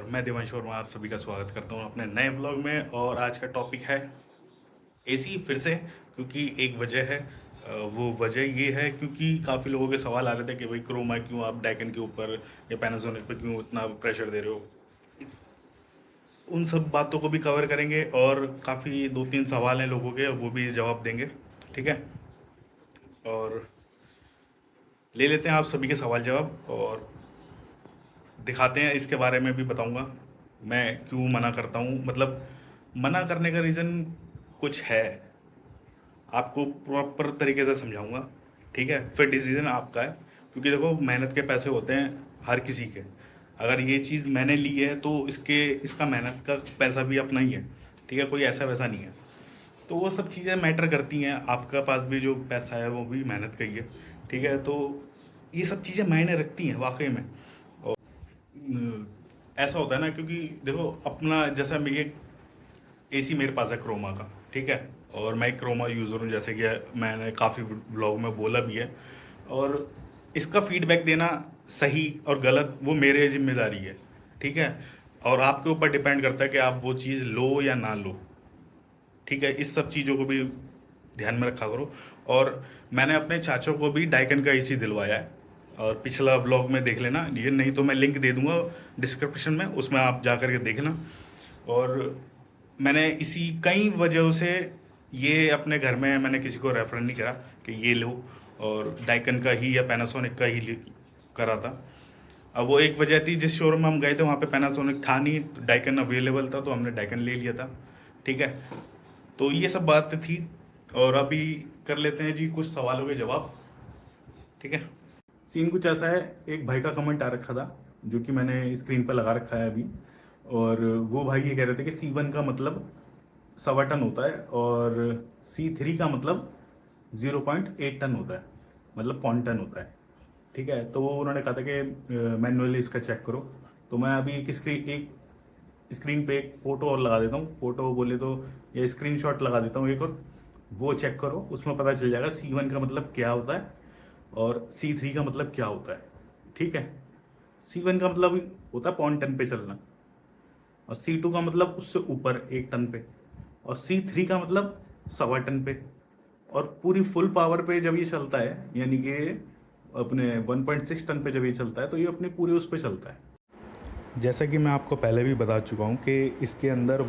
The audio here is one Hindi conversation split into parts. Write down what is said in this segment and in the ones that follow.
और मैं देवांश वर्मा आप सभी का स्वागत करता हूँ अपने नए ब्लॉग में। और आज का टॉपिक है एसी फिर से, क्योंकि एक वजह है। वो वजह ये है क्योंकि काफ़ी लोगों के सवाल आ रहे थे कि भाई क्रोमा क्यों आप डाइकन के ऊपर या पैनासोनिक पे क्यों इतना प्रेशर दे रहे हो। उन सब बातों को भी कवर करेंगे और काफ़ी दो तीन सवाल हैं लोगों के, वो भी जवाब देंगे। ठीक है, और ले लेते हैं आप सभी के सवाल जवाब और दिखाते हैं। इसके बारे में भी बताऊंगा मैं क्यों मना करता हूँ। मतलब मना करने का रीज़न कुछ है, आपको प्रॉपर तरीके से समझाऊंगा। ठीक है, फिर डिसीजन आपका है, क्योंकि देखो मेहनत के पैसे होते हैं हर किसी के। अगर ये चीज़ मैंने ली है तो इसका मेहनत का पैसा भी अपना ही है। ठीक है, कोई ऐसा वैसा नहीं है। तो वो सब चीज़ें मैटर करती हैं। आपका पास भी जो पैसा है वो भी मेहनत का ही है। ठीक है, तो ये सब चीज़ें मायने रखती हैं वाकई में। और ऐसा होता है ना, क्योंकि देखो अपना जैसा मैं ये एसी मेरे पास है क्रोमा का। ठीक है, और मैं क्रोमा यूज़र हूँ, जैसे कि मैंने काफ़ी व्लॉग में बोला भी है। और इसका फीडबैक देना सही और गलत वो मेरे जिम्मेदारी है। ठीक है, और आपके ऊपर डिपेंड करता है कि आप वो चीज़ लो या ना लो। ठीक है, इस सब चीज़ों को भी ध्यान में रखा करो। और मैंने अपने चाचों को भी डाइकन का एसी दिलवाया है, और पिछला ब्लॉग में देख लेना, ये नहीं तो मैं लिंक दे दूंगा डिस्क्रिप्शन में, उसमें आप जा करके देखना। और मैंने इसी कई वजहों से ये अपने घर में मैंने किसी को रेफर नहीं करा कि ये लो, और डाइकन का ही या पैनासोनिक का ही करा था। अब वो एक वजह थी, जिस शोरूम में हम गए थे वहाँ पे पैनासोनिक था नहीं, तो डाइकन अवेलेबल था तो हमने डाइकन ले लिया था। ठीक है, तो ये सब बात थी। और अभी कर लेते हैं जी कुछ सवालों के जवाब। ठीक है, सीन कुछ ऐसा है, एक भाई का कमेंट आ रखा था जो कि मैंने स्क्रीन पर लगा रखा है अभी। और वो भाई ये कह रहे थे कि C1 का मतलब 1.25 टन होता है और C3 का मतलब 0.8 टन होता है, मतलब 0.5 टन होता है। ठीक है, तो वो उन्होंने कहा था कि मैनुअली इसका चेक करो। तो मैं अभी एक स्क्रीन पे एक फ़ोटो और लगा देता हूँ, फ़ोटो बोले तो या स्क्रीनशॉट लगा देता हूँ एक, और वो चेक करो, उसमें पता चल जाएगा C1 का मतलब क्या होता है और C3 का मतलब क्या होता है। ठीक है, C1 का मतलब होता है 0.5 टन पे चलना, और C2 का मतलब उससे ऊपर 1 टन पे, और C3 का मतलब 1.25 टन पे। और पूरी फुल पावर पे जब ये चलता है, यानी कि अपने 1.6 टन पे जब ये चलता है, तो ये अपने पूरे उस पे चलता है। जैसा कि मैं आपको पहले भी बता चुका हूँ कि इसके अंदर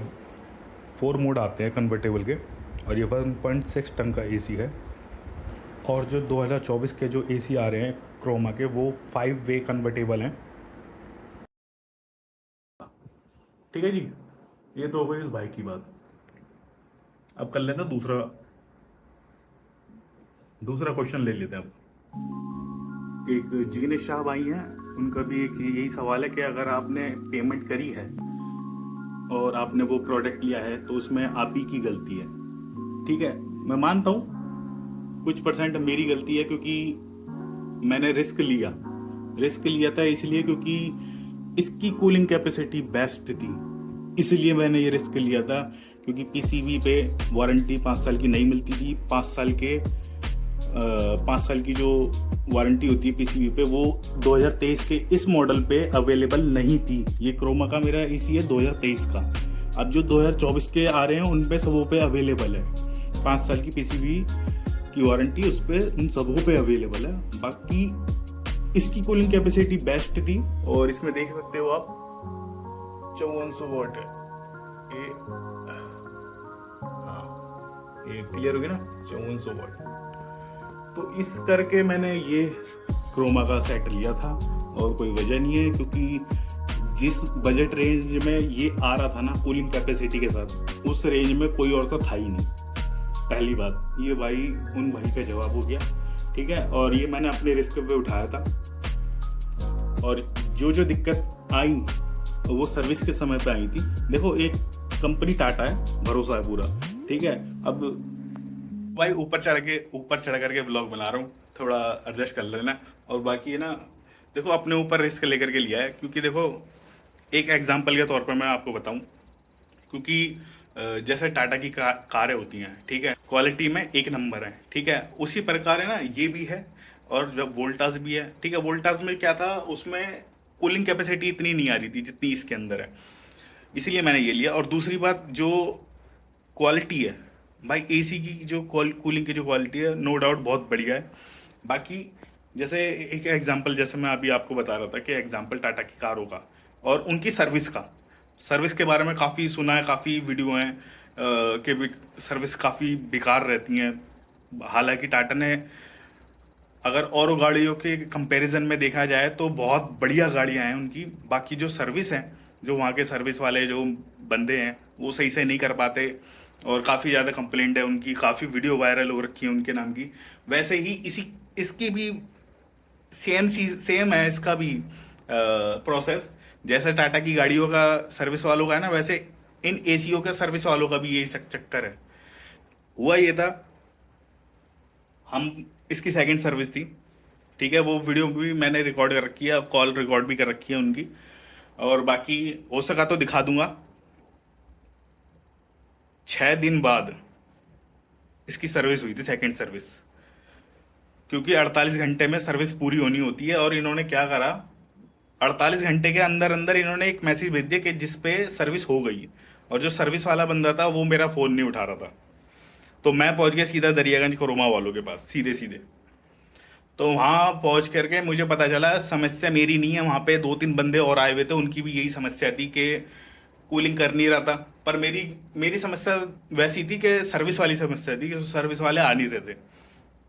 4 मोड आते हैं कन्वर्टेबल के, और ये 1.6 टन का एसी है। और जो 2024 के जो एसी आ रहे हैं क्रोमा के, वो 5 वे कन्वर्टेबल हैं। ठीक है जी, ये तो हो गई इस भाई की बात। अब कर लेते हैं दूसरा क्वेश्चन ले लेते हैं अब। एक जीने शाह भाई हैं, उनका भी एक यही सवाल है कि अगर आपने पेमेंट करी है और आपने वो प्रोडक्ट लिया है तो उसमें आप ही की गलती है। ठीक है, मैं मानता हूँ कुछ परसेंट मेरी गलती है, क्योंकि मैंने रिस्क लिया था इसलिए क्योंकि इसकी कूलिंग कैपेसिटी बेस्ट थी, इसलिए मैंने ये रिस्क लिया था। क्योंकि पीसीबी पे वारंटी 5 साल की नहीं मिलती थी। 5 साल की जो वारंटी होती है पीसीबी पे, वो 2023 के इस मॉडल पे अवेलेबल नहीं थी। ये क्रोमा का मेरा एसी है 2023 का। अब जो 2024 के आ रहे हैं उन पे सबों पे अवेलेबल है 5 साल की पीसीबी की वारंटी, उस पर उन सबों पे अवेलेबल है। बाकी इसकी कूलिंग कैपेसिटी बेस्ट थी, और इसमें देख सकते हो आप 5400 वाट है ये। हाँ, ये क्लियर हो गया ना, 5400 वाट। तो इस करके मैंने ये क्रोमा का सेट लिया था, और कोई वजह नहीं है, क्योंकि जिस बजट रेंज में ये आ रहा था ना कूलिंग कैपेसिटी के साथ, उस रेंज में कोई और सा था ही नहीं। पहली बात ये भाई उन भाई का जवाब हो गया। ठीक है, और ये मैंने अपने रिस्क पे उठाया था, और जो जो दिक्कत आई वो सर्विस के समय पे आई थी। देखो एक कंपनी टाटा है, भरोसा है पूरा। ठीक है, अब भाई ऊपर चढ़ करके ब्लॉग बना रहा हूँ, थोड़ा एडजस्ट कर लेना। और बाकी है ना, देखो अपने ऊपर रिस्क लेकर के लिया है, क्योंकि देखो एक एग्जांपल के तौर पर मैं आपको बताऊं, क्योंकि जैसे टाटा की कारें होती हैं, ठीक है, क्वालिटी में एक नंबर है। ठीक है, उसी प्रकार है ना ये भी है। और जब वोल्टास भी है, ठीक है, वोल्टास में क्या था, उसमें कूलिंग कैपेसिटी इतनी नहीं आ रही थी जितनी इसके अंदर है, इसीलिए मैंने ये लिया। और दूसरी बात, जो क्वालिटी है भाई, एसी की जो कूलिंग की जो क्वालिटी है, नो डाउट बहुत बढ़िया है। बाकी जैसे एक एग्जांपल, जैसे मैं अभी आपको बता रहा था कि एग्जांपल टाटा की कारों का और उनकी सर्विस का, सर्विस के बारे में काफ़ी सुना है, काफ़ी वीडियो हैं कि सर्विस काफ़ी बेकार रहती हैं। हालांकि टाटा ने, अगर और गाड़ियों के कंपैरिजन में देखा जाए तो बहुत बढ़िया गाड़ियां हैं उनकी। बाकी जो सर्विस है, जो वहाँ के सर्विस वाले जो बंदे हैं वो सही से नहीं कर पाते, और काफ़ी ज़्यादा कंप्लेंट है उनकी, काफ़ी वीडियो वायरल हो रखी है उनके नाम की। वैसे ही इसकी भी सेम है इसका भी प्रोसेस। जैसे टाटा की गाड़ियों का सर्विस वालों का है ना, वैसे इन एसीओ के सर्विस वालों का भी यही चक्कर है। हुआ ये था, हम इसकी सेकंड सर्विस थी, ठीक है, वो वीडियो भी मैंने रिकॉर्ड कर रखी है, कॉल रिकॉर्ड भी कर रखी है उनकी, और बाकी हो सका तो दिखा दूंगा। 6 दिन बाद इसकी सर्विस हुई थी, सेकंड सर्विस, क्योंकि 48 घंटे में सर्विस पूरी होनी होती है। और इन्होंने क्या करा, 48 घंटे के अंदर अंदर इन्होंने एक मैसेज भेज दिया कि जिस पे सर्विस हो गई, और जो सर्विस वाला बंदा था वो मेरा फ़ोन नहीं उठा रहा था। तो मैं पहुंच गया सीधा दरियागंज कोरोमा वालों के पास, सीधे सीधे। तो वहाँ पहुंच करके मुझे पता चला समस्या मेरी नहीं है, वहाँ पे 2-3 बंदे और आए हुए थे, उनकी भी यही समस्या थी कि कूलिंग कर नहीं रहा था। पर मेरी मेरी समस्या वैसी थी कि सर्विस वाली समस्या थी कि सर्विस वाले आ नहीं रहे थे,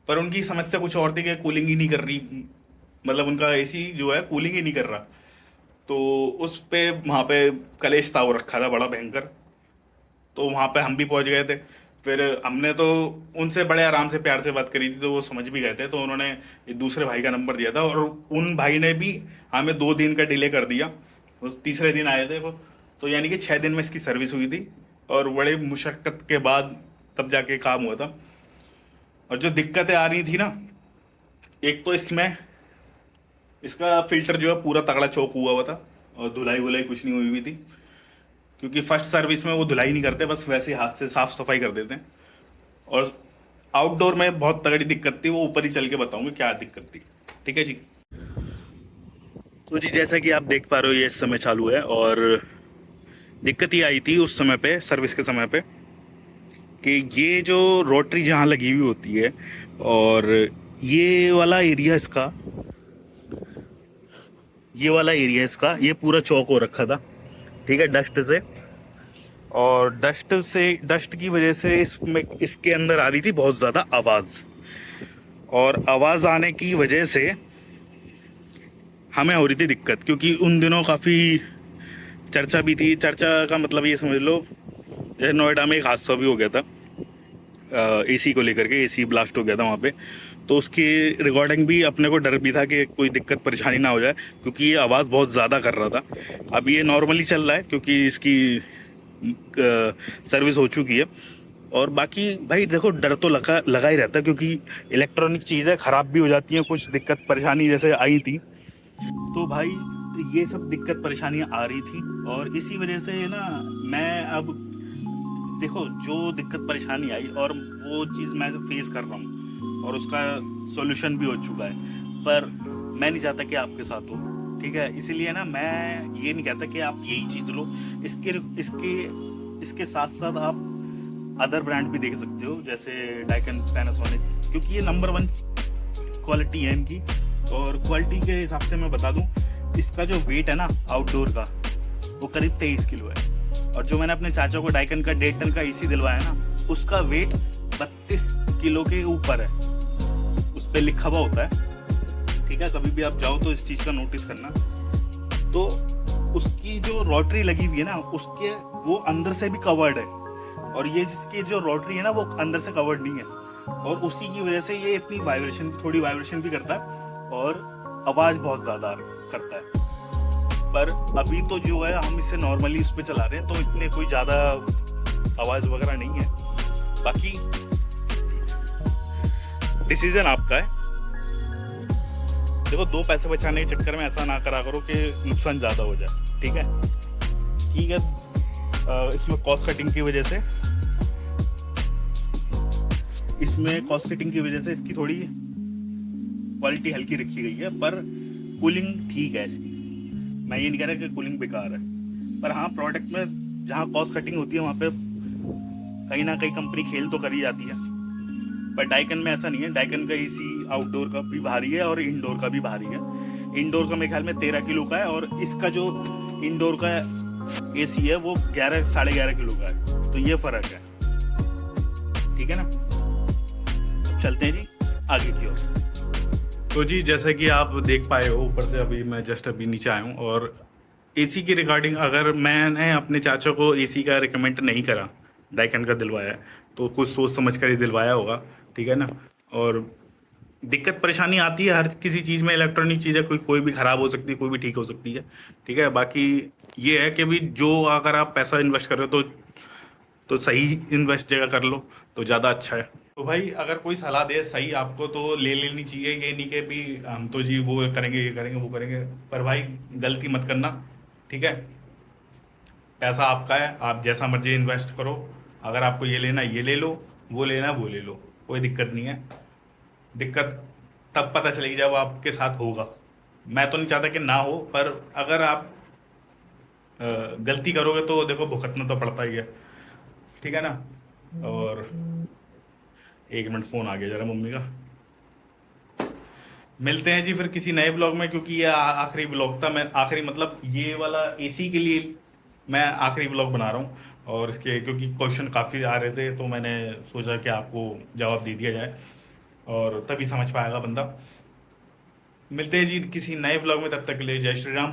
पर उनकी समस्या कुछ और थी कि कूलिंग ही नहीं कर रही, मतलब उनका एसी जो है कूलिंग ही नहीं कर रहा। तो उस पे वहाँ पे कलेश था हो रखा था बड़ा भयंकर। तो वहाँ पे हम भी पहुँच गए थे। फिर हमने तो उनसे बड़े आराम से प्यार से बात करी थी, तो वो समझ भी गए थे। तो उन्होंने एक दूसरे भाई का नंबर दिया था, और उन भाई ने भी हमें 2 दिन का डिले कर दिया, वो तीसरे दिन आए थे वो। तो यानी कि 6 दिन में इसकी सर्विस हुई थी, और बड़े मुशक्क़त के बाद तब जाके काम हुआ था। और जो दिक्कतें आ रही थी ना, एक तो इसमें इसका फिल्टर जो है पूरा तगड़ा चौक हुआ हुआ था, और धुलाई वुलाई कुछ नहीं हुई हुई थी, क्योंकि फर्स्ट सर्विस में वो धुलाई नहीं करते, बस वैसे हाथ से साफ सफाई कर देते हैं। और आउटडोर में बहुत तगड़ी दिक्कत थी, वो ऊपर ही चल के बताऊंगा क्या दिक्कत थी, ठीक है जी। तो जी जैसा कि आप देख पा रहे हो, ये इस समय चालू है, और दिक्कत ये आई थी उस समय पे, सर्विस के समय पे, कि ये जो रोटरी जहाँ लगी हुई होती है, और ये वाला एरिया इसका, ये पूरा चौक हो रखा था, ठीक है, डस्ट से। और डस्ट की वजह से इसमें, इसके अंदर आ रही थी बहुत ज़्यादा आवाज़, और आवाज़ आने की वजह से हमें हो रही थी दिक्कत, क्योंकि उन दिनों काफ़ी चर्चा भी थी। चर्चा का मतलब ये समझ लो, जैसे नोएडा में एक हादसा भी हो गया था एसी को लेकर के, एसी ब्लास्ट हो गया था वहाँ पे। तो उसकी रिकॉर्डिंग भी, अपने को डर भी था कि कोई दिक्कत परेशानी ना हो जाए, क्योंकि ये आवाज़ बहुत ज़्यादा कर रहा था। अब ये नॉर्मली चल रहा है, क्योंकि इसकी सर्विस हो चुकी है। और बाकी भाई देखो, डर तो लगा ही रहता है, क्योंकि इलेक्ट्रॉनिक चीज़ें ख़राब भी हो जाती हैं, कुछ दिक्कत परेशानी जैसे आई थी। तो भाई ये सब दिक्कत परेशानियाँ आ रही थी, और इसी वजह से ना मैं अब देखो, जो दिक्कत परेशानी आई और वो चीज़ मैं फेस कर रहा हूँ, और उसका सॉल्यूशन भी हो चुका है, पर मैं नहीं चाहता कि आपके साथ हो, ठीक है। इसीलिए ना मैं ये नहीं कहता कि आप यही चीज़ लो, इसके इसके इसके साथ साथ आप अदर ब्रांड भी देख सकते हो, जैसे डाइकन, पैनासोनिक, क्योंकि ये नंबर 1 क्वालिटी है इनकी। और क्वालिटी के हिसाब से मैं बता दूं, इसका जो वेट है ना आउटडोर का, वो करीब 23 किलो है। और जो मैंने अपने चाचा को डाइकन का 1.5 टन का एसी दिलवाया ना, उसका वेट 32 किलो के ऊपर है, उस पर लिखा हुआ होता है, ठीक है। कभी भी आप जाओ तो इस चीज़ का नोटिस करना। तो उसकी जो रोटरी लगी हुई है ना, उसके वो अंदर से भी कवर्ड है, और ये जिसकी जो रोटरी है ना, वो अंदर से कवर्ड नहीं है, और उसी की वजह से ये इतनी थोड़ी वाइब्रेशन भी करता है, और आवाज़ बहुत ज़्यादा करता है। पर अभी तो जो है हम इसे नॉर्मली उस पर चला रहे हैं, तो इतने कोई ज़्यादा आवाज़ वगैरह नहीं है। बाकी डिसीजन आपका है। देखो, 2 पैसे बचाने के चक्कर में ऐसा ना करा करो कि नुकसान ज़्यादा हो जाए, ठीक है। ठीक है, इसमें कॉस्ट कटिंग की वजह से इसकी थोड़ी क्वालिटी हल्की रखी गई है, पर कूलिंग ठीक है इसकी, मैं ये नहीं कह रहा कि कूलिंग बेकार है, पर हाँ प्रोडक्ट में जहाँ कॉस्ट कटिंग होती है वहाँ पे कहीं ना कहीं कंपनी खेल तो कर ही जाती है। पर डाइकन में ऐसा नहीं है। डाइकन का एसी आउटडोर का भी भारी है और इंडोर का भी भारी है। इंडोर का मेरे ख्याल में 13 किलो का है और इसका जो इंडोर का एसी है वो 11 साढ़े 11 किलो का है, तो ये फर्क है। ठीक है ना, चलते हैं जी आगे की ओर। तो जी जैसा कि आप देख पाए हो, ऊपर से अभी मैं जस्ट अभी नीचे आया हूँ, और एसी की रिगार्डिंग अगर मैंने अपने चाचा को एसी का रिकमेंड नहीं करा, डाइकन का दिलवाया है, तो कुछ सोच समझ कर ही दिलवाया होगा। ठीक है ना, और दिक्कत परेशानी आती है हर किसी चीज़ में, इलेक्ट्रॉनिक चीज़ें कोई भी ख़राब हो सकती है, कोई भी ठीक हो सकती है। ठीक है, बाकी ये है कि भी जो अगर आप पैसा इन्वेस्ट कर रहे हो तो सही इन्वेस्ट जगह कर लो तो ज़्यादा अच्छा है। तो भाई अगर कोई सलाह दे सही आपको तो ले लेनी चाहिए, ये नहीं कि भी हम तो जी वो करेंगे ये करेंगे वो करेंगे, पर भाई गलती मत करना। ठीक है, पैसा आपका है, आप जैसा मर्जी इन्वेस्ट करो। अगर आपको ये लेना ये ले लो, वो लेना वो ले लो, कोई दिक्कत नहीं है। दिक्कत तब पता चलेगी जब आपके साथ होगा। मैं तो नहीं चाहता कि ना हो, पर अगर आप गलती करोगे तो देखो भुगतना तो पड़ता ही है। ठीक है ना, और एक मिनट फ़ोन आ गया जरा मम्मी का। मिलते हैं जी फिर किसी नए ब्लॉग में, क्योंकि ये आखिरी ब्लॉग था। मैं आखिरी मतलब ये वाला एसी के लिए मैं आखिरी ब्लॉग बना रहा हूँ, और इसके क्योंकि क्वेश्चन काफ़ी आ रहे थे तो मैंने सोचा कि आपको जवाब दे दिया जाए, और तभी समझ पाएगा बंदा। मिलते हैं जी किसी नए ब्लॉग में, तब तक के लिए जय श्री राम।